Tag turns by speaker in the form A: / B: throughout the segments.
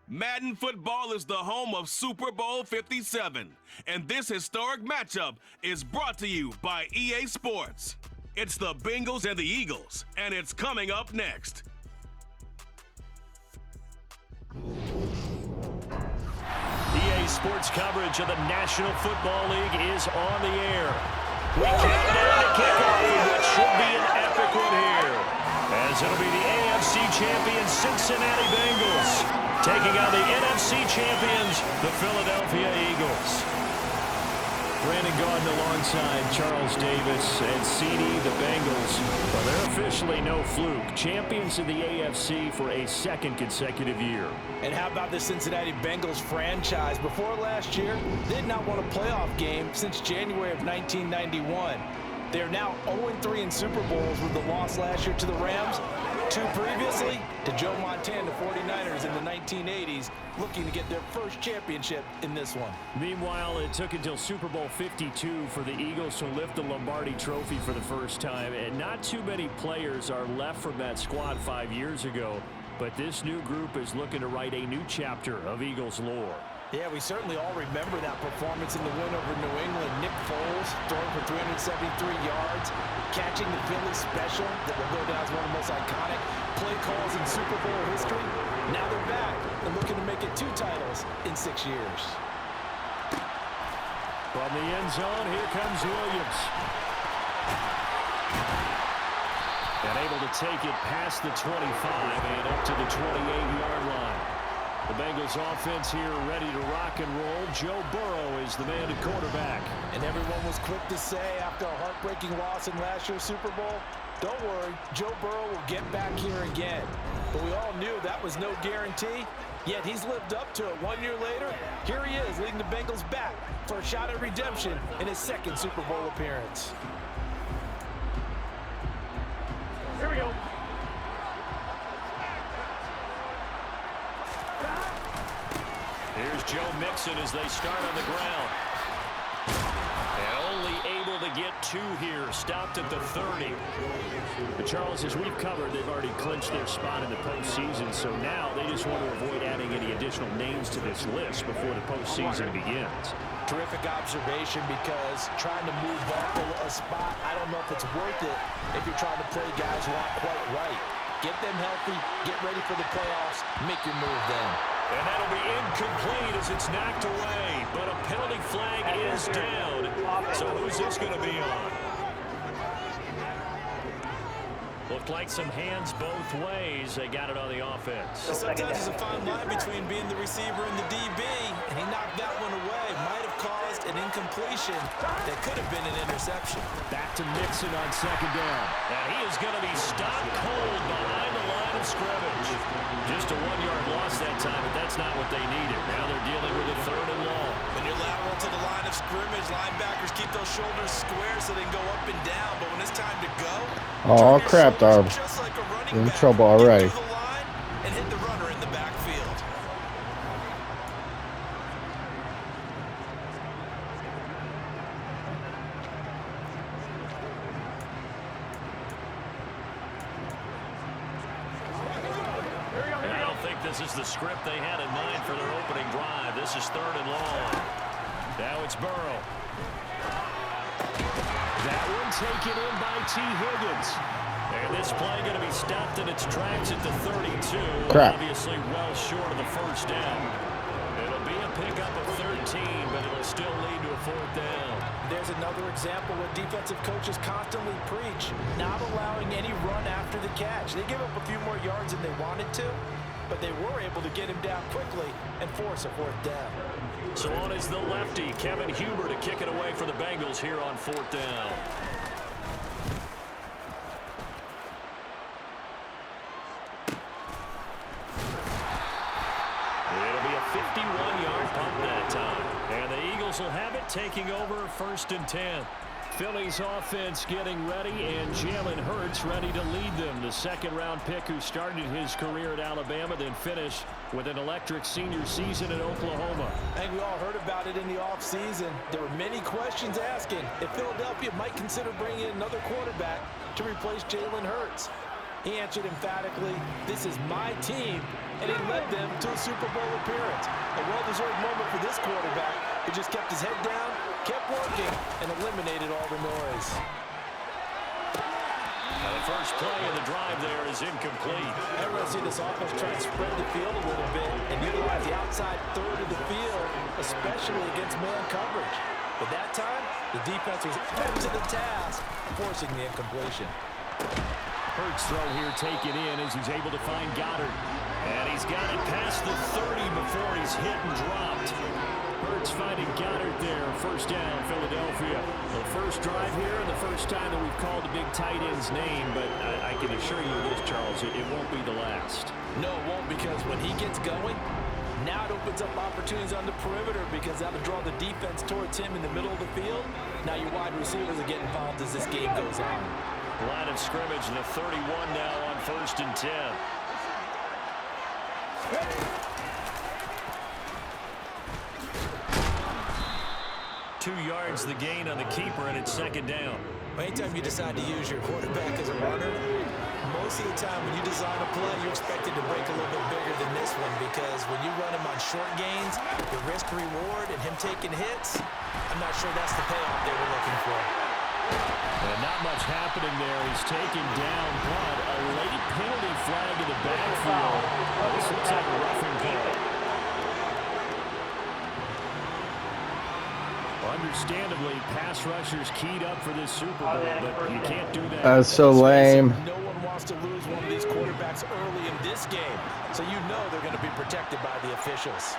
A: Madden football is the home of Super Bowl 57, and this historic matchup is brought to you by EA Sports. It's the Bengals and the Eagles, and it's coming up next.
B: EA Sports coverage of the National Football League is on the air. We count down to kickoff in what should be an epic one here, as it'll be the AFC champions Cincinnati Bengals taking on the NFC champions, the Philadelphia Eagles. Brandon Gaudin alongside Charles Davis and CD, the Bengals. Well, they're officially no fluke. Champions of the AFC for a second consecutive year.
C: And how about the Cincinnati Bengals franchise? Before last year, they did not win a playoff game since January of 1991. They are now 0-3 in Super Bowls with the loss last year to the Rams. 2 previously to Joe Montana 49ers in the 1980s, looking to get their first championship in this one.
B: Meanwhile, it took until Super Bowl 52 for the Eagles to lift the Lombardi Trophy for the first time, and not too many players are left from that squad 5 years ago, but this new group is looking to write a new chapter of Eagles lore.
C: Yeah, we certainly all remember that performance in the win over New England. Nick Foles throwing for 373 yards, catching the Philly special that will go down as one of the most iconic play calls in Super Bowl history. Now they're back and looking to make it 2 titles in 6 years.
B: From the end zone, here comes Williams. And able to take it past the 25 and up to the 28-yard line. The Bengals offense here ready to rock and roll. Joe Burrow is the man at quarterback.
C: And everyone was quick to say after a heartbreaking loss in last year's Super Bowl, don't worry, Joe Burrow will get back here again. But we all knew that was no guarantee, yet he's lived up to it. 1 year later, here he is leading the Bengals back for a shot at redemption in his 2nd Super Bowl appearance.
B: Here we go. Here's Joe Mixon as they start on the ground. And only able to get 2 here. Stopped at the 30. But Charles, as we've covered, they've already clinched their spot in the postseason. So now they just want to avoid adding any additional names to this list before the postseason begins.
C: Terrific observation, because trying to move up a spot, I don't know if it's worth it if you're trying to play guys who aren't quite right. Get them healthy, get ready for the playoffs, make your move then.
B: And that'll be incomplete as it's knocked away. But a penalty flag is down. So who's this going to be on? Looked like some hands both ways. They got it on the offense.
C: Sometimes there's a fine line between being the receiver and the DB, and he knocked that one away. Might have caused an incompletion that could have been an interception.
B: Back to Mixon on 2nd down. And he is going to be stopped cold behind the line of scrimmage. Just a 1-yard loss that time, but that's not what they needed. Now they're dealing with a 3rd and long.
C: When you're lateral to the line of scrimmage, linebackers keep those shoulders square so they can go up and down. But when it's time to go,
D: oh crap, dog.
C: Like
D: in trouble already.
C: And hit the runner in the backfield.
B: I don't think this is the script they had in mind for their opening drive. This is 3rd and long. Now it's Burrow. That one taken in by T. Higgins. And this play going to be stopped in its tracks at the 32.
D: Crap.
B: Obviously well short of the 1st down. It'll be a pickup of 13, but it'll still lead to a 4th down.
C: There's another example what defensive coaches constantly preach, not allowing any run after the catch. They give up a few more yards than they wanted to, but they were able to get him down quickly and force a 4th down.
B: So on is the lefty, Kevin Huber, to kick it away for the Bengals here on 4th down. It'll be a 51-yard punt that time. And the Eagles will have it, taking over 1st and 10. Philly's offense getting ready, and Jalen Hurts ready to lead them. The second-round pick who started his career at Alabama, then finished with an electric senior season in Oklahoma.
C: I think we all heard about it in the offseason. There were many questions asking if Philadelphia might consider bringing in another quarterback to replace Jalen Hurts. He answered emphatically, "This is my team," and he led them to a Super Bowl appearance. A well-deserved moment for this quarterback who just kept his head down, kept working, and eliminated all the noise.
B: Now the first play of the drive there is incomplete.
C: I want to see this offense try and spread the field a little bit and utilize the outside third of the field, especially against man coverage. But that time, the defense was up to the task, forcing the incompletion.
B: Hurts throw here taken in as he's able to find Goddard. And he's got it past the 30 before he's hit and dropped. Hurts finding Goddard there. First down, Philadelphia. The first drive here and the first time that we've called the big tight end's name. But I can assure you this, Charles, it won't be the last.
C: No, it won't, because when he gets going, now it opens up opportunities on the perimeter because that'll draw the defense towards him in the middle of the field. Now your wide receivers are getting involved as this game goes on.
B: Line of scrimmage, the 31 now on 1st and 10. 2 yards the gain on the keeper, and it's second down.
C: Anytime you decide to use your quarterback as a runner, most of the time when you design a play, you're expected to break a little bit bigger than this one, because when you run him on short gains, the risk-reward and him taking hits, I'm not sure that's the payoff they were looking for.
B: And not much happening there. He's taken down, but a late penalty flag in the backfield. This looks like a roughing call. Understandably, pass rushers keyed up for this Super Bowl, but you can't do that.
D: That's so lame.
C: No one wants to lose one of these quarterbacks early in this game, so you know they're going to be protected by the officials.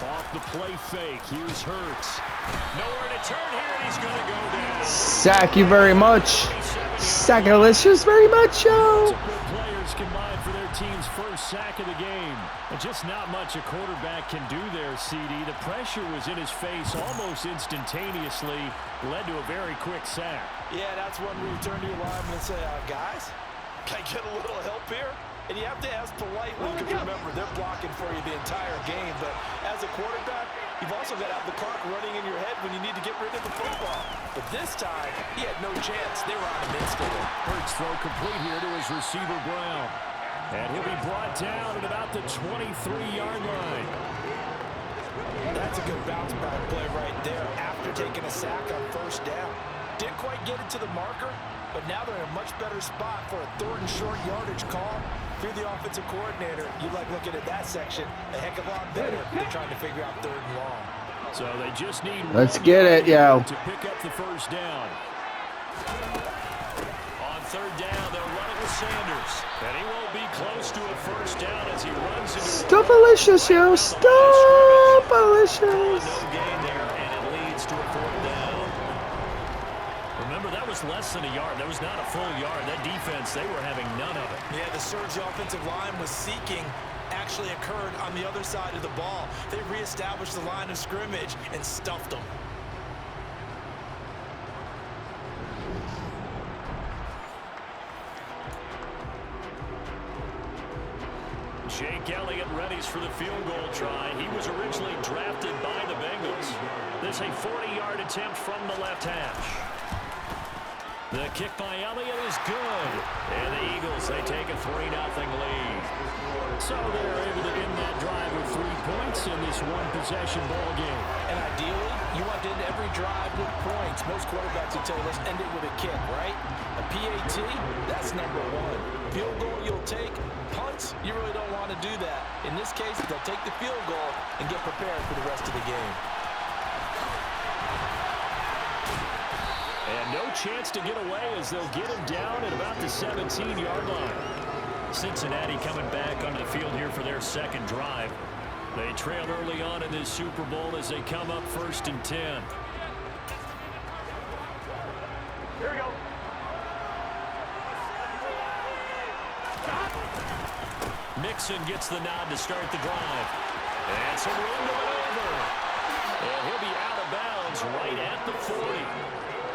B: Off the play fake, here's Hurts. Nowhere to turn here, and he's going to go down.
D: Sack you very much. Sackalicious very much, yo.
B: Good players combined for their team's first sack of the game. And just not much a quarterback can do there, CD. The pressure was in his face almost instantaneously, led to a very quick sack.
C: Yeah, that's when we turn to your lineman and say, guys, can I get a little help here? And you have to ask politely, because remember, they're blocking for you the entire game. But as a quarterback, you've also got to have the clock running in your head when you need to get rid of the football. But this time, he had no chance. They were on him instantly.
B: Hurts throw complete here to his receiver, Brown. And he'll be brought down at about the 23-yard line.
C: That's a good bounce back play right there after taking a sack on first down. Didn't quite get it to the marker, but now they're in a much better spot for a third and short yardage call. If you're the offensive coordinator, you like looking at that section a heck of a lot better than trying to figure out third and long.
B: So they just need
D: Let's get it, yo.
B: to pick up the first down. On third down, they'll run it with Sanders. And he won't be close to a first down as he runs into
D: Stuffalicious, yo. Stuffalicious.
B: no gain there, and it leads to a fourth down. Remember, that was less than a yard. That was not a full yard. That defense, they were having none of it.
C: Yeah, the surge the offensive line was seeking actually occurred on the other side of the ball. They reestablished the line of scrimmage and stuffed them.
B: Jake Elliott readies for the field goal try. He was originally drafted by the Bengals. This a 40-yard attempt from the left hash. The kick by Elliott is good. And the Eagles, they take a 3-0 lead. So they're able to end that drive with 3 points in this one-possession ball game.
C: And ideally, you want to end every drive with points. Most quarterbacks will tell you, let's end it with a kick, right? A PAT, that's number one. Field goal you'll take. Punts, you really don't want to do that. In this case, they'll take the field goal and get prepared for the rest of the game.
B: And no chance to get away as they'll get him down at about the 17-yard line. Cincinnati coming back onto the field here for their second drive. They trail early on in this Super Bowl as they come up 1st and 10. Here we go. Mixon gets the nod to start the drive. And some room to maneuver. And he'll be out of bounds right at the 40.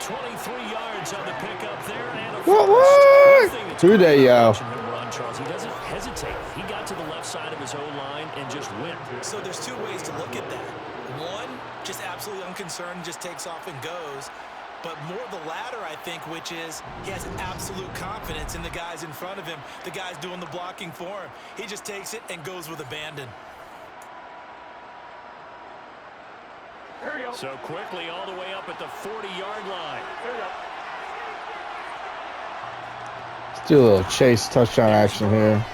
B: 23 yards on the pickup there, and a
D: What? Through there, yo.
B: Charles, he doesn't hesitate. He got to the left side of his O-line and just went.
C: So there's two ways to look at that. One, just absolutely unconcerned, just takes off and goes. But more the latter, I think, which is he has absolute confidence in the guys in front of him, the guys doing the blocking for him. He just takes it and goes with abandon.
B: So quickly all the way up at the 40-yard line.
D: Let's do a little chase touchdown action here.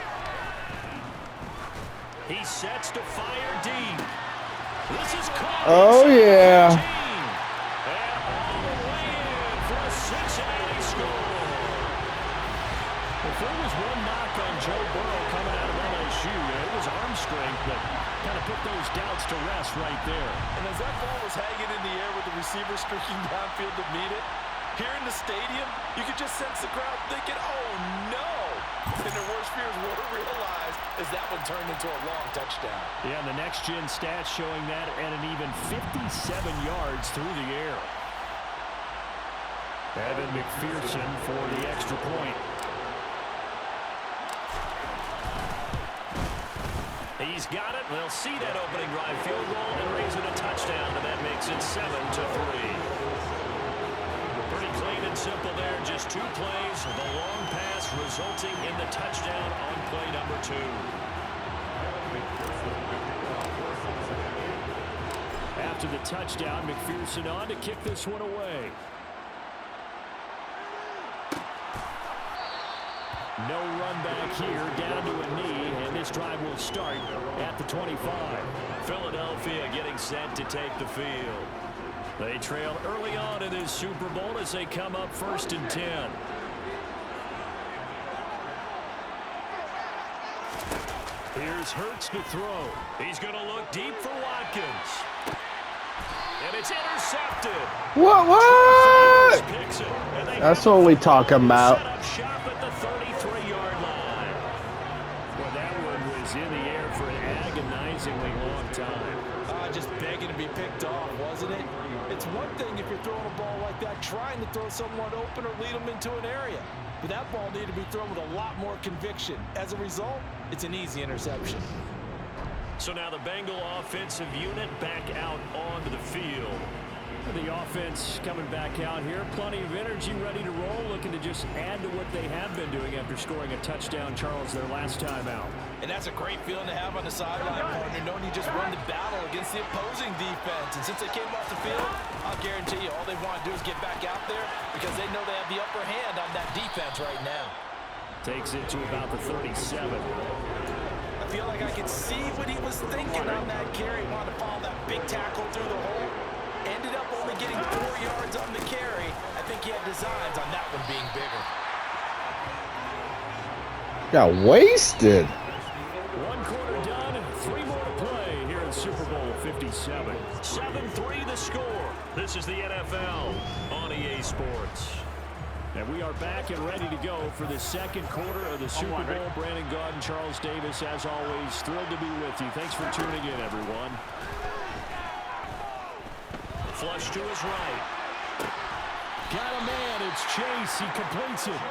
B: He sets to fire deep. This is caught.
D: Oh, yeah.
B: And all the way in for a Cincinnati score. If there was one knock on Joe Burrow coming out of LSU, it was arm strength, but kind of put those doubts to rest right there.
C: And as that ball was hanging in the air with the receiver streaking downfield to meet it, here in the stadium, you could just sense the crowd thinking, oh, no. And their worst fears were realized as that one turned into a long touchdown.
B: Yeah, and the next-gen stats showing that at an even 57 yards through the air. Evan McPherson for the extra point. He's got it. They'll see that opening drive field goal and raise it a touchdown, and that makes it 7-3. Pretty clean and simple there. Just two plays. The long pass resulting in the touchdown on play number 2. After the touchdown, McPherson on to kick this one away. No run back here, down to a knee, and this drive will start at the 25. Philadelphia getting set to take the field. They trail early on in this Super Bowl as they come up 1st and 10. Here's Hurts to throw. He's going to look deep for Watkins. And it's intercepted.
D: What?
B: Picks it, and
D: That's what we talking about.
B: set up shop at the 33-yard line. Well, that one was in the air for an agonizingly long time.
C: Just begging to be picked off, wasn't it? It's one thing if you're throwing a ball like that, trying to throw someone open or lead them into an area. But that ball needed to be thrown with a lot more conviction. As a result, it's an easy interception.
B: So now the Bengal offensive unit back out onto the field. The offense coming back out here. Plenty of energy, ready to roll, looking to just add to what they have been doing after scoring a touchdown, Charles, their last time out.
C: And that's a great feeling to have on the sideline, partner, knowing you just won the battle against the opposing defense. And since they came off the field, I'll guarantee you all they want to do is get back out there because they know they have the upper hand on that defense right now.
B: Takes it to about the 37.
C: I feel like I could see what he was thinking on that carry. Wanted to follow that big tackle through the hole. Ended up only getting 4 yards on the carry. I think he had designs on that one being bigger.
D: Got wasted.
B: 1 quarter done, 3 more to play here in Super Bowl 57. 7-3 the score. This is the NFL on EA Sports. And we are back and ready to go for the second quarter of the Super Bowl. Brandon Gaudin, Charles Davis, as always, thrilled to be with you. Thanks for tuning in, everyone. Flush to his right. Got a man. It's Chase. He completes it.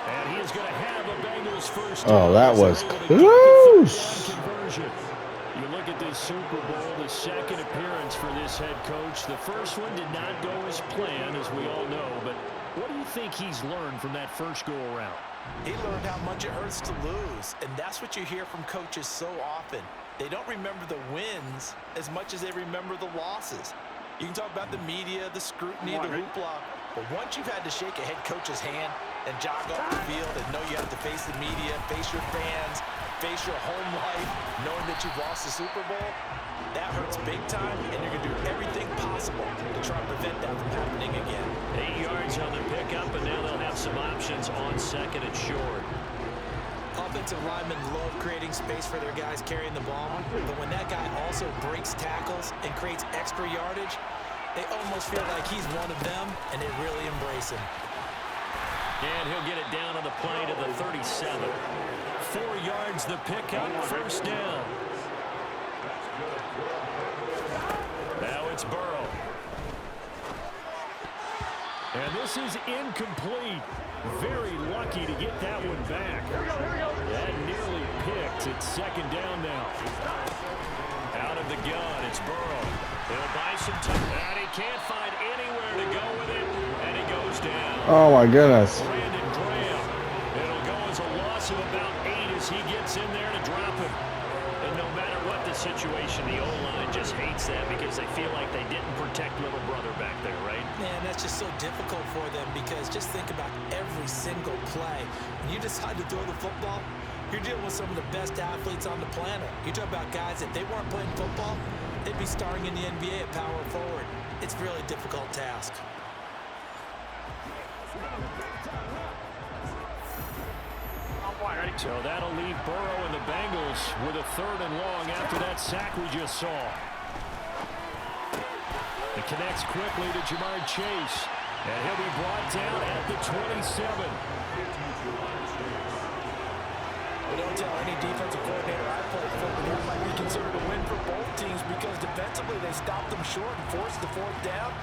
B: And he is going to have a Bengals first.
D: Oh, that was close.
B: You look at this Super Bowl, the second appearance for this head coach. The first one did not go as planned, as we all know. But what do you think he's learned from that first go-around?
C: He learned how much it hurts to lose. And that's what you hear from coaches so often. They don't remember the wins as much as they remember the losses. You can talk about the media, the scrutiny, the hoopla, but once you've had to shake a head coach's hand and jog off the field and know you have to face the media, face your fans, face your home life, knowing that you've lost the Super Bowl, that hurts big time, and you're going to do everything possible to try to prevent that from happening again.
B: 8 yards on the pickup, and now they'll have some options on second and short.
C: Offensive linemen love creating space for their guys carrying the ball, but when that guy also breaks tackles and creates extra yardage, they almost feel like he's one of them, and they really embrace him.
B: And he'll get it down on the play to the 37. 4 yards the pickup, first down. Now it's Burrow. And this is incomplete. Very lucky to get that one back. That nearly picked. It's second down now. Out of the gun, it's Burrow. He'll buy some time, and he can't find anywhere to go with it, and he goes down.
D: Oh my goodness.
B: Brandon Graham. It'll go as a loss of about 8 as he gets in there to drop him. And no matter what the situation, the O-line just hates that because they feel like they didn't protect little brother back there, right?
C: Man, that's just so difficult for them because just think about every single play. When you decide to throw the football, you're dealing with some of the best athletes on the planet. You talk about guys, if they weren't playing football, they'd be starring in the NBA at power forward. It's a really difficult task.
B: So that'll leave Burrow and the Bengals with a 3rd and long after that sack we just saw. It connects quickly to Jamar Chase, and he'll be brought down at the 27.
C: But don't tell any defensive coordinator I played for, but it might be considered a win for both teams because defensively they stopped them short and forced the 4th down.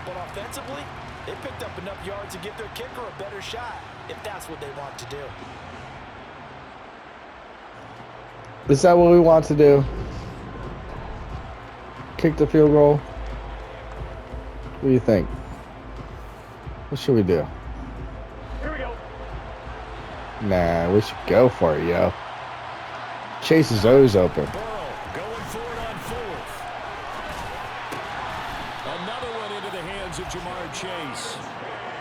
C: But offensively, they picked up enough yards to give their kicker a better shot if that's what they want to do.
D: Is that what we want to do? Kick the field goal? What do you think? What should we do?
B: Here we go.
D: Nah, we should go for it, yo. Chase is always open.
B: Burrow going for it on 4th. Another one into the hands of Jamar Chase.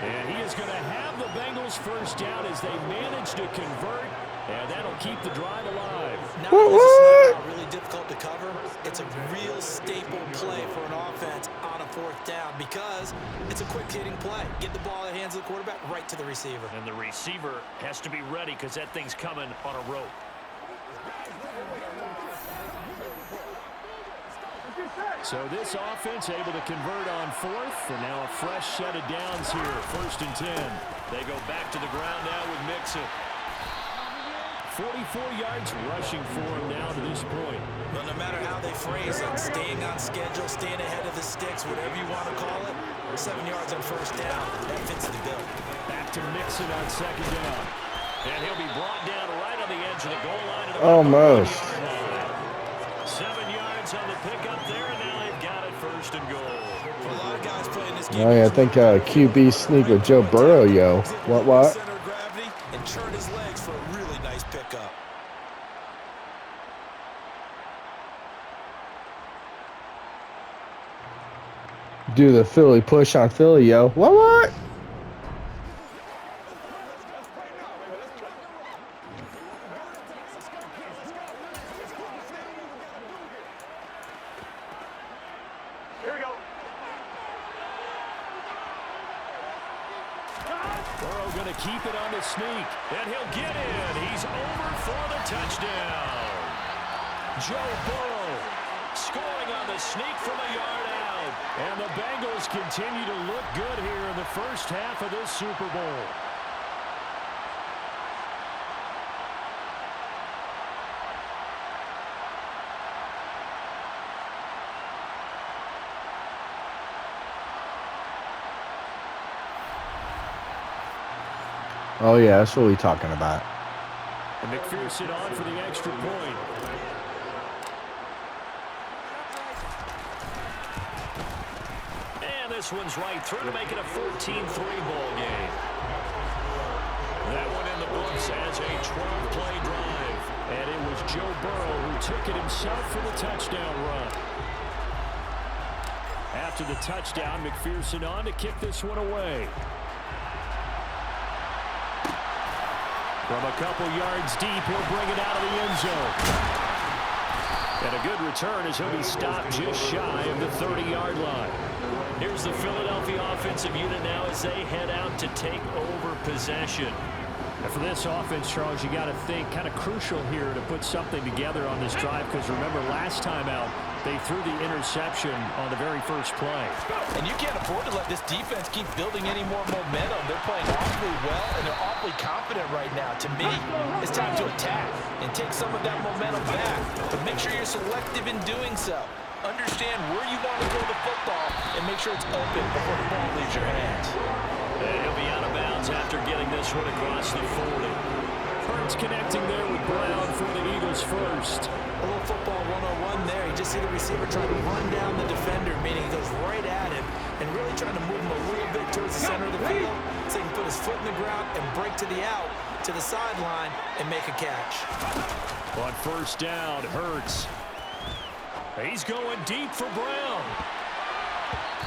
B: And he is going to have the Bengals first down as they manage to convert. And that'll keep the drive alive.
C: Not only is this snap really difficult to cover, it's a real staple play for an offense on a 4th down because it's a quick hitting play. Get the ball in the hands of the quarterback right to the receiver.
B: And the receiver has to be ready because that thing's coming on a rope. So this offense able to convert on 4th, and now a fresh set of downs here, 1st and 10. They go back to the ground now with Mixon. 44 yards rushing for him now to this point.
C: Well, no matter how they phrase it, staying on schedule, staying ahead of the sticks, whatever you want to call it, 7 yards on 1st down, that fits the bill.
B: Back to Mixon on 2nd down. And he'll be brought down right on the edge of the goal line.
D: Almost.
B: 7 yards on the pickup there, and now they've got it 1st and goal.
C: For a lot of guys playing this game,
D: Oh, yeah, I think QB sneak with Joe Burrow, yo. What?
C: Center of gravity and turn his legs for a really nice pickup.
D: Do the Philly push on Philly, yo. What?
B: Here we go. Burrow going to keep it on the sneak, and he'll get in. He's over for the touchdown. Joe Burrow scoring on the sneak from a yard out. And the Bengals continue to look good here in the first half of this Super Bowl.
D: Oh, yeah, that's what we're talking about.
B: And McPherson on for the extra point. And this one's right through to make it a 14-3 ball game. That one in the books as a 12-play drive. And it was Joe Burrow who took it himself for the touchdown run. After the touchdown, McPherson on to kick this one away. From a couple yards deep, he'll bring it out of the end zone. And a good return as he'll be stopped just shy of the 30-yard line. Here's the Philadelphia offensive unit now as they head out to take over possession. And for this offense, Charles, you got to think kind of crucial here to put something together on this drive because remember last time out, they threw the interception on the very first play.
C: And you can't afford to let this defense keep building any more momentum. They're playing awfully well, and they're awfully confident right now. To me, it's time to attack and take some of that momentum back. But make sure you're selective in doing so. Understand where you want to throw the football and make sure it's open before the ball leaves your hands.
B: after getting this one across the 40. Hurts connecting there with Brown for the Eagles first.
C: A little football 101 there. You just see the receiver trying to run down the defender, meaning he goes right at him and really trying to move him a little bit towards the center of the field so he can put his foot in the ground and break to the out, to the sideline, and make a catch.
B: On first down, Hurts. He's going deep for Brown.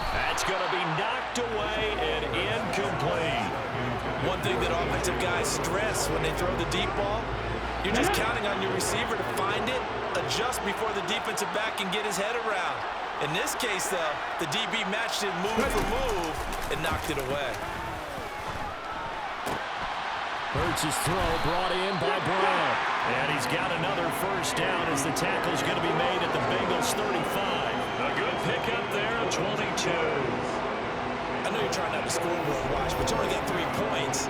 B: That's going to be knocked away and incomplete.
C: One thing that offensive guys stress when they throw the deep ball, you're just counting on your receiver to find it, adjust before the defensive back can get his head around. In this case, though, the DB matched it move for move and knocked it away.
B: Hurts' throw brought in by Brown. And he's got another first down as the tackle's going to be made at the Bengals 35. A good pickup there of 22.
C: I know you're trying not to score real watch, but you only got 3 points.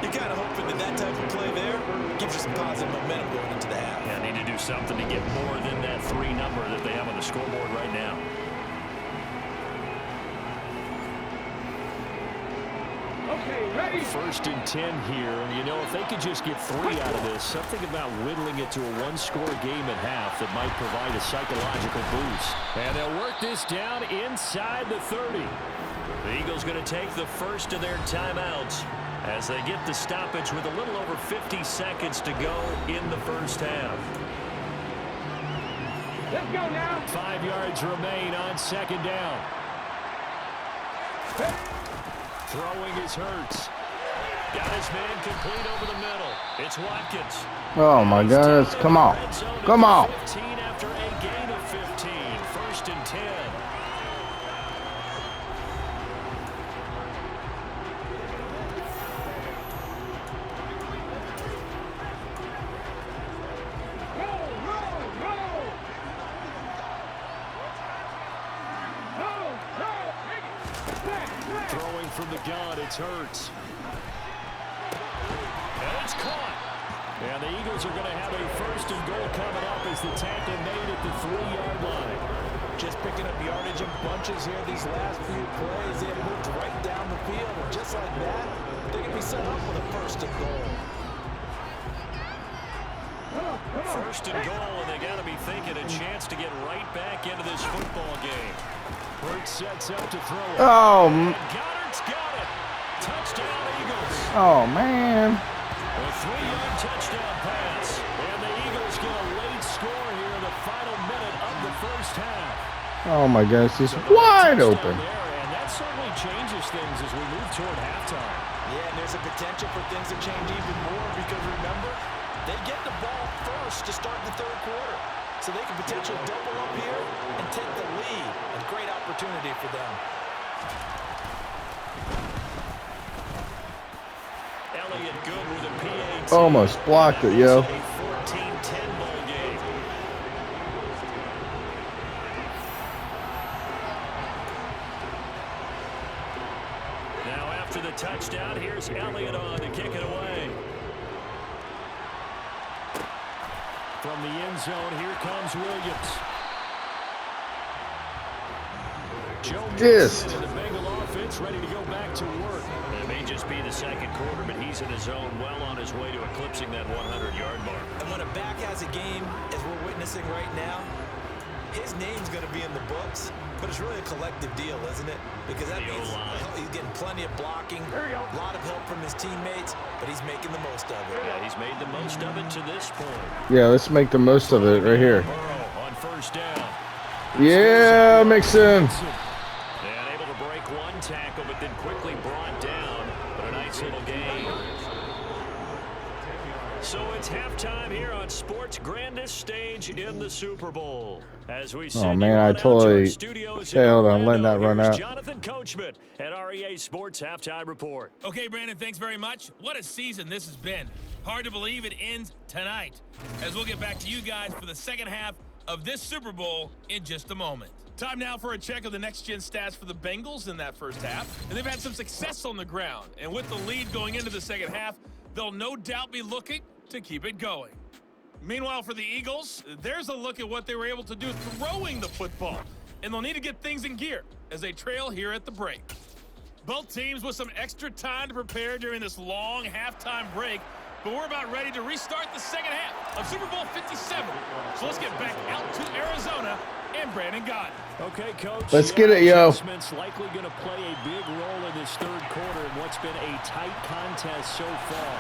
C: You're kind of hoping that that type of play there gives you some positive momentum going into the half.
B: Yeah, need to do something to get more than that 3 number that they have on the scoreboard right now.
E: Okay, ready?
B: First and 10 here. You know, if they could just get 3 out of this, something about whittling it to a 1-score game at half that might provide a psychological boost. And they'll work this down inside the 30. The Eagles going to take the first of their timeouts as they get the stoppage with a little over 50 seconds to go in the first half.
E: Let's go now.
B: 5 yards remain on second down. Throwing is Hurts. Got his man complete over the middle. It's Watkins.
D: Oh my goodness. Come on. Come on.
B: 15 after a gain of 15. First and 10. Throwing from the gun, it's Hurts. And it's caught. And the Eagles are going to have a first and goal coming up as the tackle made at the 3-yard line.
C: Just picking up yardage in bunches here these last few plays. They have moved right down the field, and just like that, they can be set up with a first and goal.
B: First and goal, and they got to be thinking a chance to get right back into this football game. Hurts sets up to throw it.
D: Oh,
B: Goddard's got it. Touchdown, Eagles.
D: oh man.
B: A 3-yard touchdown pass. And the Eagles get a late score here in the final minute of the first half.
D: Oh my goodness, he's wide open.
B: And that certainly changes things as we move toward halftime.
C: Yeah, and there's a potential for things to change even more because remember, they get the ball first to start the third quarter. So they can potentially double up here and take the lead. A great opportunity for them.
B: Elliott good with a PAT.
D: Almost blocked it, yo.
B: A 14-10 ball game. Now after the touchdown, here's Elliott on to kick it away. From the end zone, here comes Williams. Joe Mixon and the Bengal offense ready to go back to work. It may just be the second quarter, but he's in his zone, well on his way to eclipsing that 100-yard mark.
C: And when a back has a game, as we're witnessing right now, his name's going to be in the books, but it's really a collective deal, isn't it? Because that means he's getting plenty of blocking, a lot of help from his teammates, but he's making the most of it.
B: Yeah, he's made the most of it to this point.
D: Yeah, let's make the most of it right here.
B: Burrow on first down.
D: Yeah, Mixon.
B: And able to break one tackle, but then quickly brought down. But a nice little gain. So it's halftime here on sports' grandest stage in the Super Bowl. As we
D: Oh man, I totally failed on letting that run out.
B: Jonathan Coachman at REA Sports Halftime Report.
F: Okay, Brandon, thanks very much. What a season this has been. Hard to believe it ends tonight, as we'll get back to you guys for the second half of this Super Bowl in just a moment. Time now for a check of the next-gen stats for the Bengals in that first half. And they've had some success on the ground. And with the lead going into the second half, they'll no doubt be looking to keep it going. Meanwhile, for the Eagles, there's a look at what they were able to do throwing the football. And they'll need to get things in gear as they trail here at the break. Both teams with some extra time to prepare during this long halftime break, but we're about ready to restart the second half of Super Bowl 57. So let's get back out to Arizona and Brandon Gott.
B: Okay, Coach.
D: Let's get it, yo.
B: Adjustments likely going to play a big role in this third quarter in what's been a tight contest so far.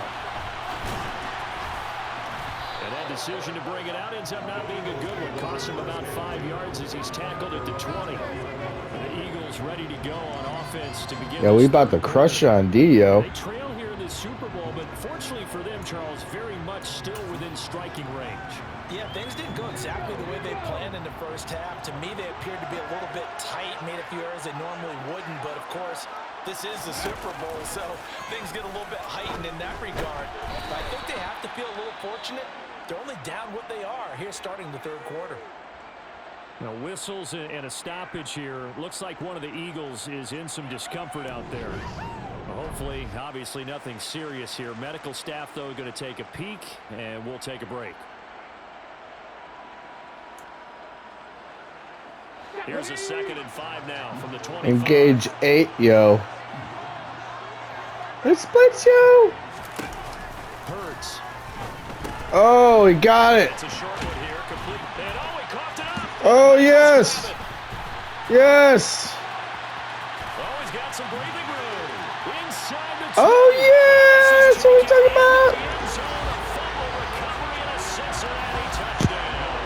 B: And that decision to bring it out ends up not being a good one. Costs him about 5 yards as he's tackled at the 20. And the Eagles ready to go on offense to begin.
D: Yeah, we about to crush on D, yo.
B: They trail here in the Super Bowl, but fortunately for them, Charles, very much still within striking range.
C: Yeah, things didn't go exactly the way they planned in the first half. To me, they appeared to be a little bit tight, made a few errors they normally wouldn't. But, of course, this is the Super Bowl, so things get a little bit heightened in that regard. But I think they have to feel a little fortunate. They're only down what they are here starting the third quarter.
B: Now, whistles and a stoppage here. Looks like one of the Eagles is in some discomfort out there. Hopefully, obviously, nothing serious here. Medical staff, though, going to take a peek, and we'll take a break. Here's a 2nd and 5 now from the 25.
D: Engage 8, yo. It splits, yo.
B: Hurts.
D: Oh, he got it.
B: It's a short one here. Complete. And he coughed it up.
D: Oh, yes. Yes.
B: Oh, he's got some breathing room. Inside the
D: Oh, yes. That's what we're talking about.
B: end zone, a fumble recovery, and a Cincinnati touchdown.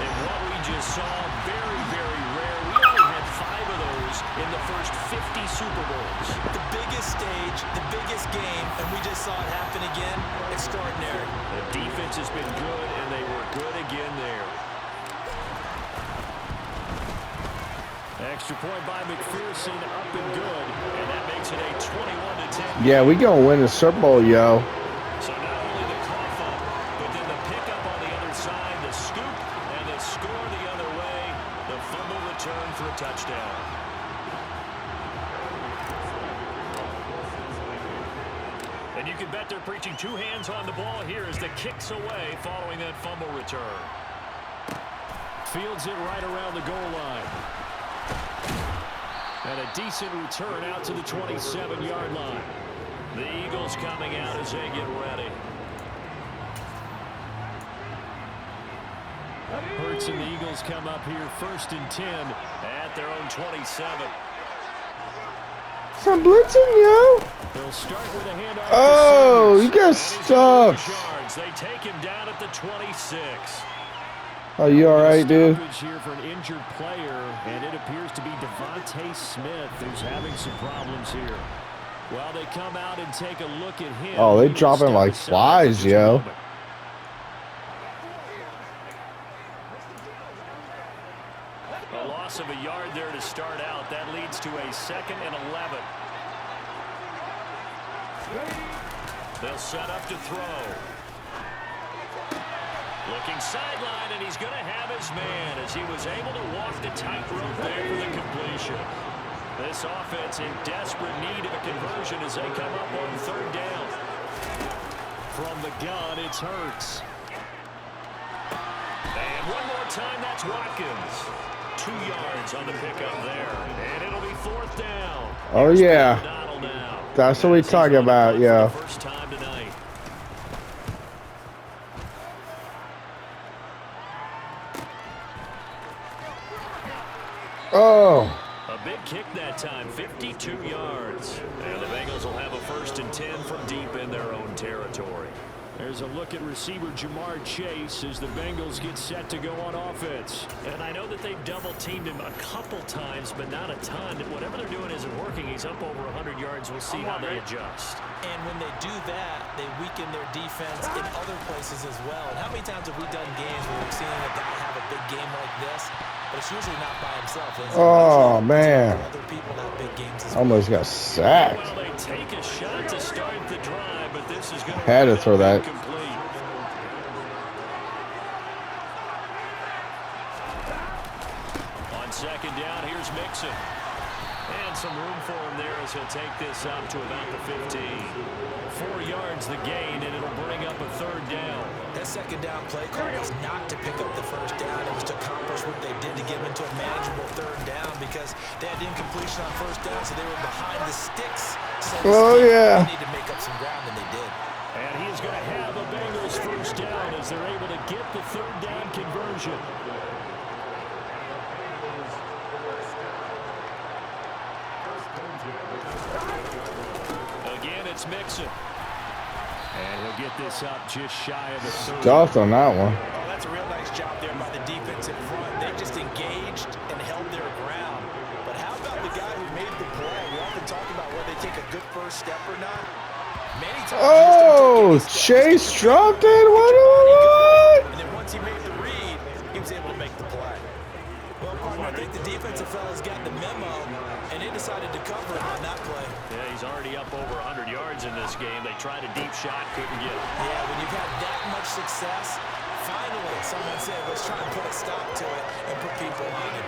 B: And what we just saw, very, very rare. We only had 5 of those in the first 50 Super Bowls.
C: The biggest stage, the biggest game, and we just saw it happen again. Extraordinary.
B: The defense has been good, and they were good again there. Extra point by McPherson, up and good, and that makes it a 21-10.
D: Yeah, we gonna win the Super Bowl, yo.
B: So not only the cough up, but then the pickup on the other side, the scoop, and the score the other way, the fumble return for a touchdown. And you can bet they're preaching 2 hands on the ball here as the kick's away following that fumble return. Fields it right around the goal line. And a decent return out to the 27-yard line. The Eagles coming out as they get ready. Hurts and the Eagles come up here 1st and 10 at their own 27.
D: Some blitzing, yo.
B: They'll start with a handoff.
D: Oh, you got stuffed.
B: They take him down at the 26.
D: Oh, you all right, dude?
B: Here for an injured player, and it appears to be Devontae Smith who's having some problems here. Well, they come out and take a look at him.
D: Oh, they dropping like flies, yo.
B: A loss of a yard there to start out. That leads to a 2nd and 11. They'll set up to throw. Looking sideline, and he's going to have his man as he was able to walk the tightrope there for the completion. This offense in desperate need of a conversion as they come up on 3rd down. From the gun, it's Hurts. And one more time, that's Watkins. 2 yards on the pickup there. And it'll be 4th down.
D: Oh, yeah. That's what we talking about, yo.
B: First time tonight.
D: Oh.
B: A big kick that time, 52 yards. And the Bengals will have a 1st and 10 from deep in their own territory. There's a look at receiver Jamar Chase as the Bengals get set to go on offense. And I know that they've double-teamed him a couple times, but not a ton. Whatever they're doing isn't working. He's up over 100 yards. We'll see how they adjust.
C: And when they do that, they weaken their defense in other places as well. And how many times have we done games where we've seen a guy have a big game like this, but it's usually not by himself.
D: Oh, man.
C: Other people have big games as well.
D: Almost got sacked.
B: Well, they take a shot to start the drive, but this is going to
D: Had to throw that.
B: complete. On 2nd down, here's Mixon. And some room for him there as he'll take this up to about the 15. 4 yards the gain, and it'll bring up a 3rd down.
C: That second down play call was not to pick up the first down. It was to accomplish what they did to get them into a manageable 3rd down because they had incompletion on first down, so they were behind the sticks. So
D: yeah.
C: They need to make up some ground, and they did.
B: And he is going to have a Bengals first down as they're able to get the 3rd down conversion. Again, it's Mixon. And he'll get this up just shy of the 30.
D: Stuffed on that one.
C: Oh, that's a real nice job there by the defense in front. They just engaged and held their ground. But how about the guy who made the play? We often talk about whether they take a good first step or not. Many times
D: Oh, Chase dropped it. What?
C: And then once he made the read, he was able to make the play. Well, partner, I think the defensive fellas got the memo, and they decided to cover him on that play.
B: Yeah, he's already up over 100 yards in this game. They tried a deep shot, couldn't get it.
C: Yeah, when you've had that much success, finally someone said, let's try and put a stop to it and put people on it.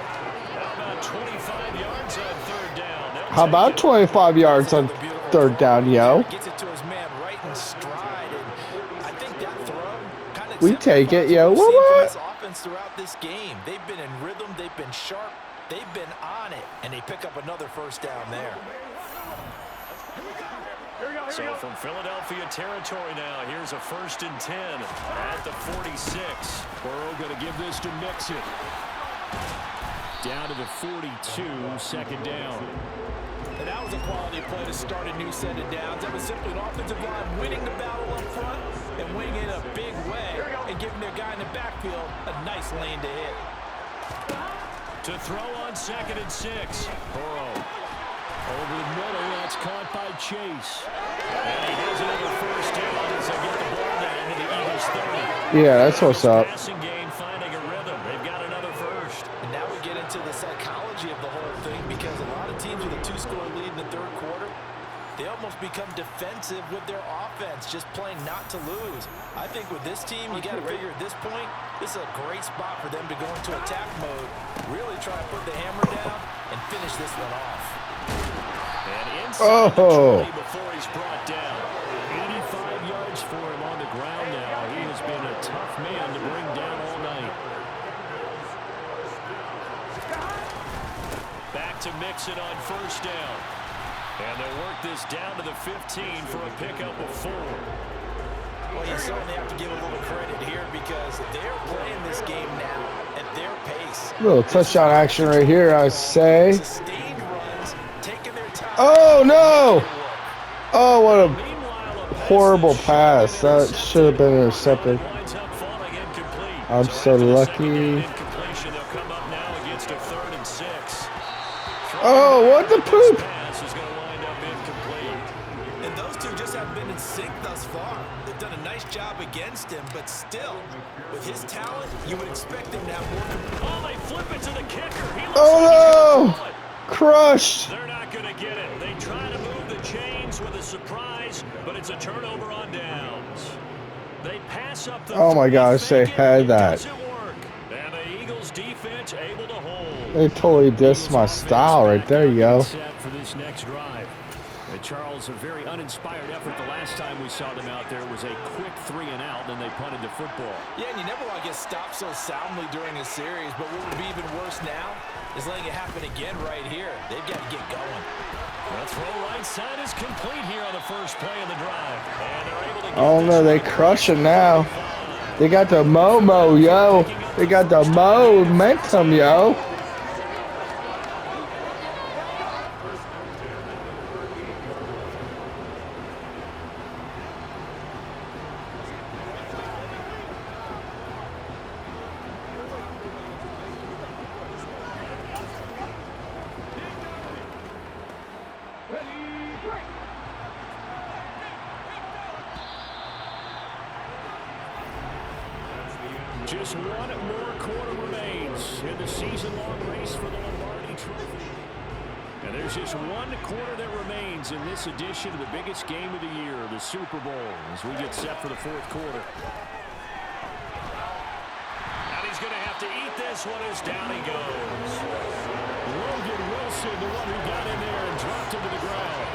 B: How about 25 yards on 3rd down?
D: How about 25 yards on 3rd down, yo?
C: Gets it to his man right in stride, and I think that throw kind of
D: We take it, yo.
C: We've seen from
D: What?
C: this offense throughout this game. They've been in rhythm, they've been sharp, they've been on it, and they pick up another first down there.
B: So from Philadelphia territory now, here's a 1st and 10 at the 46. Burrow going to give this to Mixon. Down to the 42, 2nd down.
C: And that was a quality play to start a new set of downs. That was simply an offensive line winning the battle up front and winning it in a big way and giving their guy in the backfield a nice lane to hit.
B: To throw on 2nd and 6. Burrow. Over the middle, that's caught by Chase. And he has another first down as they get the ball down to the Eagles 30.
D: Yeah, that's what's up.
B: Passing game finding a rhythm. They've got another first.
C: And now we get into the psychology of the whole thing because a lot of teams with a 2-score lead in the 3rd quarter, they almost become defensive with their offense, just playing not to lose. I think with this team, you got to figure at this point, this is a great spot for them to go into attack mode, really try to put the hammer down and finish this one off.
B: And inside the 20 before he's brought down. 85 yards for him on the ground now. He has been a tough man to bring down all night. Back to Mixon on 1st down. And they'll work this down to the 15 for a pickup of 4.
C: Well, you certainly have to give a little credit here because they're playing this game now at their pace.
D: Little touchdown action right here, I say.
C: Sustained runs, taking their time.
D: Oh, no. Oh, what a horrible pass. That should have been intercepted. I'm so lucky. Oh, what the poop.
C: And those two just haven't been in sync thus far. They've done a nice job against him, but still, with his talent, you would expect him to have more.
B: Oh, they flip it to the kicker.
D: Oh, no. Crushed.
B: They're not going to get it. They try to move the chains with a surprise, but it's a turnover on downs. They pass up the
D: oh my gosh, they had that.
B: And the Eagles defense able to hold.
D: They totally dissed my style right there, yo.
B: For this next drive. Charles, a very uninspired effort the last time we saw them out there was a quick 3 and out, and they punted the football.
C: Yeah, and you never want to get stopped so soundly during a series, but what would be even worse now is letting it happen again right here. They've got to get going.
B: The throw right side is complete here on the first play of the drive. And they're able to get
D: Oh no, they crushing now. They got the Momo, yo. They got the momentum, yo.
B: Just one more quarter remains in the season-long race for the Lombardi Trophy. And there's just one quarter that remains in this edition of the biggest game of the year, the Super Bowl, as we get set for the 4th quarter. And he's going to have to eat this one as down he goes. Logan Wilson Wilson, the one who got in there and dropped him to the ground.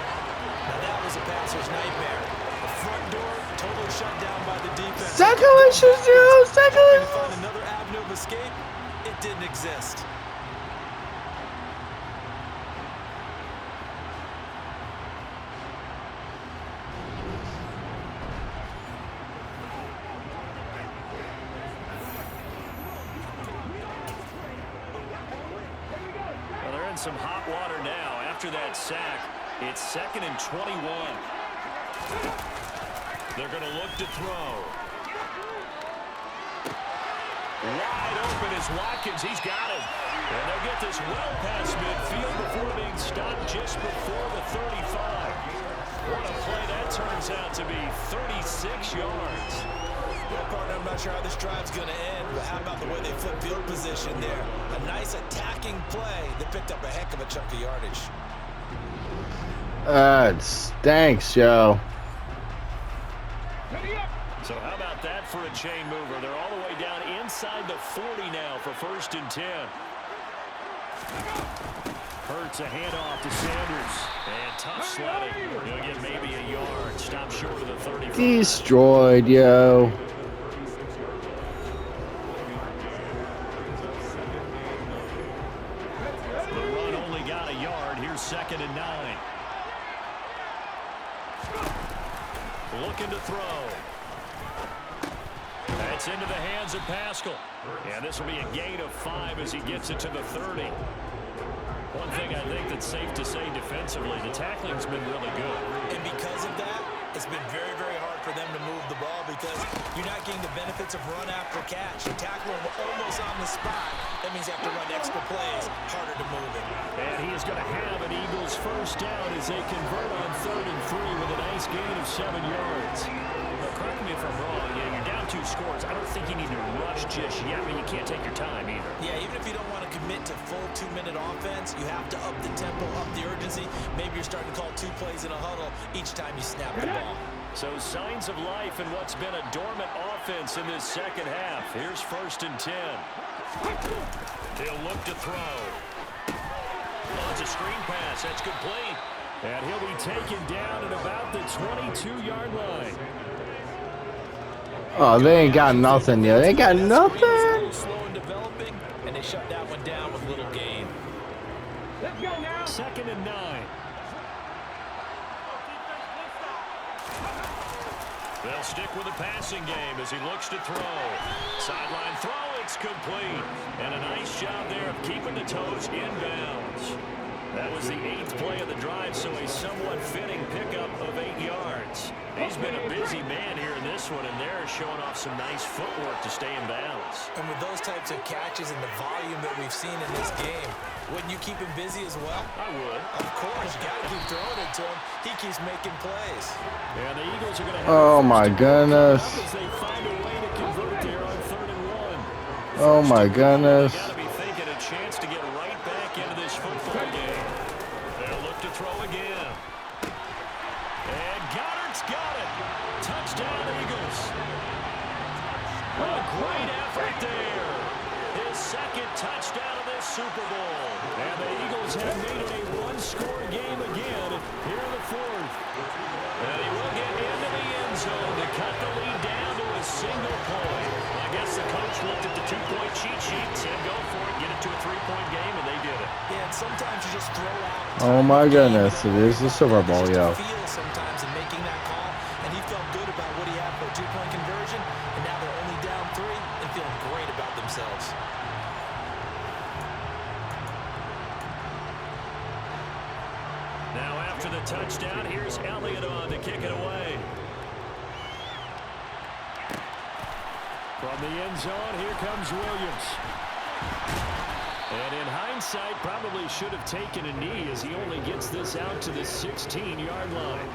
C: Now that was a passer's nightmare. The front door totally shut down by the defense.
D: Second wishes, Joe. Second
C: Hoping to
D: wishes.
C: find another avenue of escape. It didn't exist.
B: Well, they're in some hot water now. After that sack, it's 2nd and 21. They're going to look to throw. Wide open is Watkins. He's got it. And they'll get this well past midfield before being stopped just before the 35. What a play that turns out to be. 36 yards.
C: Well, partner, I'm not sure how this drive's going to end, but how about the way they flip field position there? A nice attacking play that picked up a heck of a chunk of yardage.
D: It stinks, Joe.
B: So how about that for a chain mover? They're all the way down inside the 40 now for 1st and 10. Hurts a handoff to Sanders. And tough sledding. He'll get maybe a yard. Stop short of the 35.
D: Destroyed, yo.
B: The run only got a yard. Here's 2nd and 9. Looking to throw. That's into the hands of Pascal. And this will be a gain of 5 as he gets it to the 30. One thing I think that's safe to say defensively, the tackling's been really good.
C: And because of that, it's been very, very hard for them to move the ball because you're not getting the benefits of run after catch. You tackle him almost on the spot. That means you have to run extra plays, harder to move it.
B: And he is going to have an Eagles first down as they convert on 3rd and 3 with a nice gain of 7 yards. Now, correct me if I'm wrong. Yeah, you're down 2 scores. I don't think you need to rush just yet. I mean, you can't take your time either.
C: Yeah, even if you don't want to commit to full 2-minute offense, you have to up the tempo, up the urgency. Maybe you're starting to call 2 plays in a huddle each time you snap the ball.
B: So signs of life in what's been a dormant offense in this second half. Here's 1st and 10. He'll look to throw. Oh, it's a screen pass. That's complete. And he'll be taken down at about the 22-yard line.
D: Oh, they ain't got nothing yet. They got nothing.
C: Slow in developing, and they shut that one down with little gain.
E: Let's go now.
B: 2nd and 9. They'll stick with the passing game as he looks to throw. Sideline throw, it's complete. And a nice job there of keeping the toes inbounds. That was the 8th play of the drive, so a somewhat fitting pickup of 8 yards. He's been a busy man here in this one, and they're showing off some nice footwork to stay in bounds.
C: And with those types of catches and the volume that we've seen in this game, wouldn't you keep him busy as well?
B: I would.
C: Of course, you got to keep throwing it to him. He keeps making plays.
B: And the Eagles are going to have
D: Oh my goodness.
B: as they find a way to convert there on 3rd and 1.
D: Oh my goodness.
B: Got to be thinking a chance to get right back into this football game. They'll look to throw again. And Goddard's got it. Touchdown, Eagles. What a great effort there. His 2nd touchdown of this Super Bowl. And the Eagles have made it a 1-score game again here in the 4th. And he will get into the end zone to cut the lead down to a single point. I guess the coach looked at the 2-point cheat sheet, said go for it, get it to a 3-point game, and they did it.
C: Yeah, and sometimes you just throw out.
D: Oh my goodness. It is the Super Bowl, yo.
C: Feel sometimes in making that call, and he felt good about what he had for a 2-point conversion, and now they're only down 3 and feeling great about themselves.
B: Now after the touchdown, here's Elliott on to kick it away. From the end zone, here comes Williams. And in hindsight, probably should have taken a knee as he only gets this out to the 16-yard line.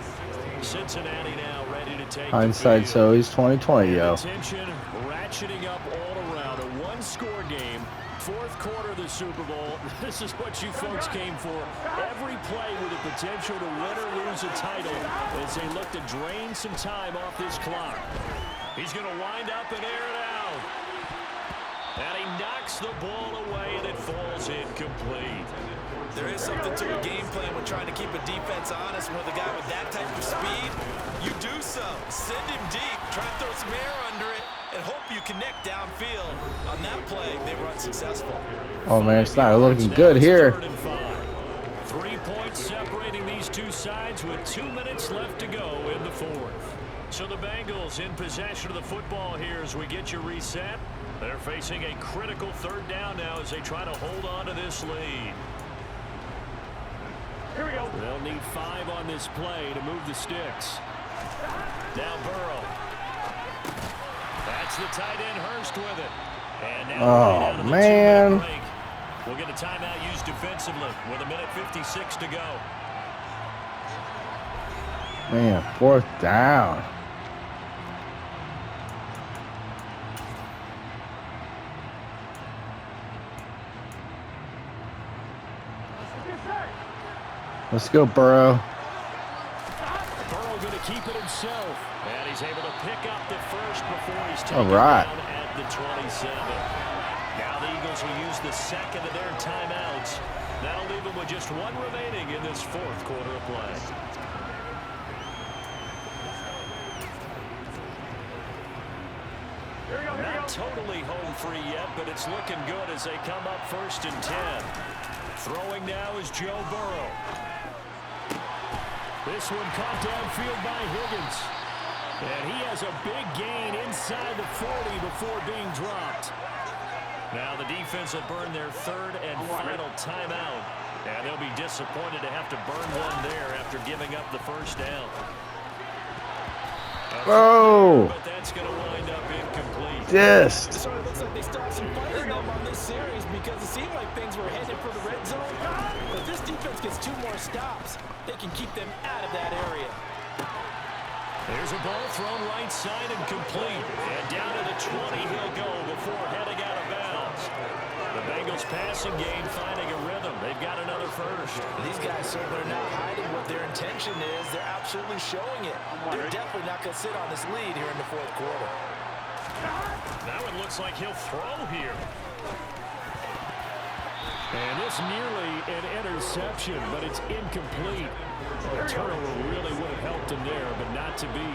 B: Cincinnati now ready to take
D: Hindsight, so he's 2020, yo.
B: Attention, ratcheting up all around. A 1-score game. 4th quarter of the Super Bowl. This is what you folks came for. Every play with the potential to win or lose a title as they look to drain some time off this clock. He's going to wind up and air it out. And he knocks the ball away, and it falls incomplete.
C: There is something to a game plan when trying to keep a defense honest. With a guy with that type of speed, you do so. Send him deep, try to throw some air under it, and hope you connect downfield. On that play, they were unsuccessful.
D: Oh, man, it's not looking good here.
B: 3 points separating these two sides with 2 minutes left to go in the fourth. So the Bengals in possession of the football here as we get you reset. They're facing a critical third down now as they try to hold on to this lead.
E: Here we go.
B: They'll need 5 on this play to move the sticks. Now Burrow. That's the tight end Hurst with it. And now
D: Oh, man.
B: break. We'll get a timeout used defensively with 1:56 to go.
D: Man, 4th down. Let's go, Burrow.
B: Burrow going to keep it himself. And he's able to pick up the first before he's taken
D: All right.
B: down at the 27. Now the Eagles will use the second of their timeouts. That'll leave them with just 1 remaining in this fourth quarter of play. Not totally home free yet, but it's looking good as they come up 1st and 10. Throwing now is Joe Burrow. This one caught downfield by Higgins. And he has a big gain inside the 40 before being dropped. Now the defense will burn their 3rd and final timeout. And they'll be disappointed to have to burn one there after giving up the first down.
D: Oh,
B: But that's going to wind up incomplete.
D: just.
C: So it looks like they started some fire in them on this series because it seemed like things were headed for the red zone. But if this defense gets 2 more stops, they can keep them out of that area.
B: There's a ball thrown right side and complete. And down to the 20 he'll go before heading out of bounds. The Bengals passing game finding a rhythm. They've got another first.
C: These guys certainly are not hiding what their intention is. They're absolutely showing it. They're definitely not going to sit on this lead here in the fourth quarter.
B: Now it looks like he'll throw here. And this nearly an interception, but it's incomplete. A turnover really would have helped him there, but not to be.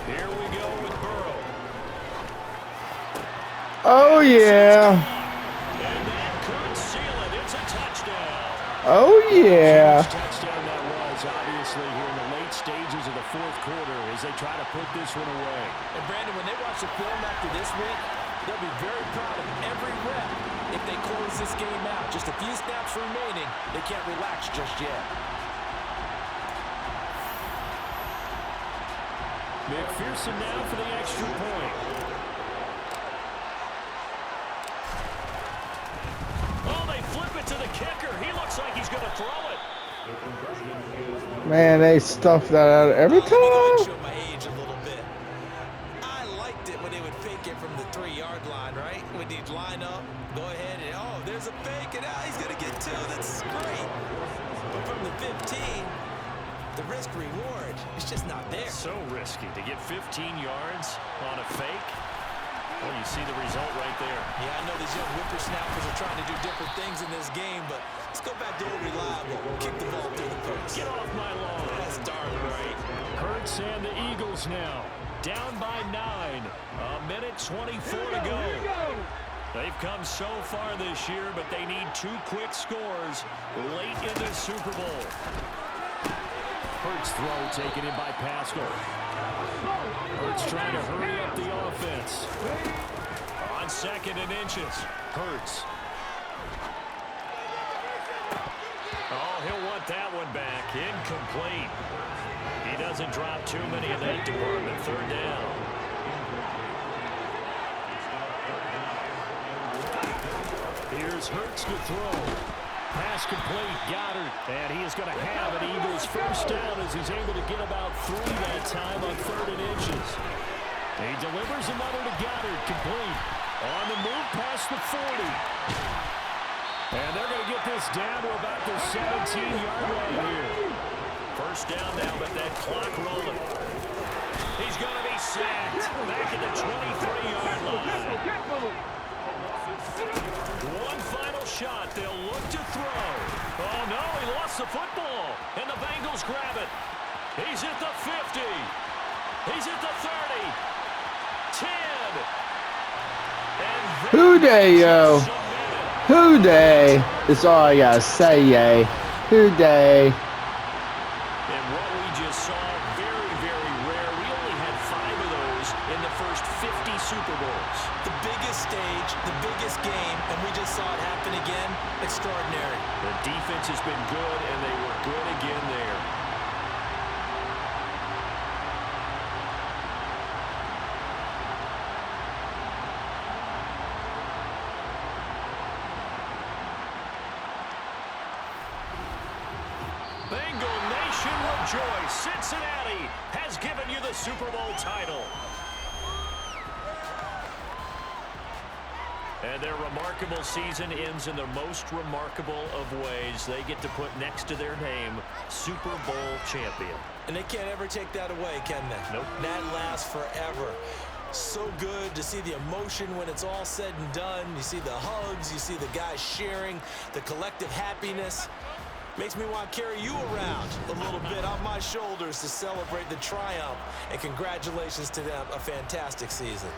B: Here we go with Burrow.
D: Oh, yeah.
B: And that could seal it. It's a touchdown.
D: Oh, yeah.
B: Touchdown that was, obviously, here in the late stages of the fourth quarter as they try to put this one away.
C: And Brandon, when they watch the film after this week, they'll be very proud of every rep if they close this game out. Just a few snaps remaining. They can't relax just yet.
B: McPherson now for the extra point. Oh, they flip it to the kicker. He looks like he's going to throw it.
D: Man, they stuff that out every
C: Let me go and
D: time.
C: show my age a little bit. I liked it when they would fake it from the 3-yard line, right? When they'd line up, go ahead, and oh, there's a fake, and now he's going to get 2. That's great. But from the 15, the risk-reward is just not there.
B: So risky to get 15 yards on a fake. Well, you see the result right there.
C: Yeah, I know these young whippersnappers are trying to do different things in this game, but let's go back to old reliable. Kick the ball through the post.
B: Get off my lawn.
C: That's darn right.
B: Hurts and the Eagles now. Down by 9. 1:24 to go. They've come so far this year, but they need 2 quick scores late in the Super Bowl. Hurts throw taken in by Pascal. Hurts trying to hurry up the offense. On 2nd and inches. Hurts. Oh, he'll want that one back. Incomplete. He doesn't drop too many in that department. 3rd down. Here's Hurts to throw. Pass complete. Goddard. And he is going to have an Eagles first down as he's able to get about 3 that time on 3rd and inches. He delivers another to Goddard. Complete. On the move past the 40. And they're going to get this down to about the 17-yard line here. First down now, but that clock rolling. He's going to be sacked back at the 23-yard line. One final shot. They'll look to throw. Oh, no, he lost the football. And the Bengals grab it. He's at the 50. He's at the 30. 10. And
D: Who dey, yo? Who dey? It's all I gotta say, yay. Who dey?
B: And what we just saw, very, very rare. We only had 5 of those in the first 50 Super Bowls.
C: The biggest stage, the biggest game, and we just saw it happen again. Extraordinary.
B: The defense has been good, and they were good again there. Bengal Nation rejoice. Cincinnati has given you the Super Bowl title. And their remarkable season ends in the most remarkable of ways. They get to put next to their name, Super Bowl champion.
C: And they can't ever take that away, can they?
B: Nope.
C: That lasts forever. So good to see the emotion when it's all said and done. You see the hugs, you see the guys sharing, the collective happiness. Makes me want to carry you around a little bit on my shoulders to celebrate the triumph. And congratulations to them, a fantastic season.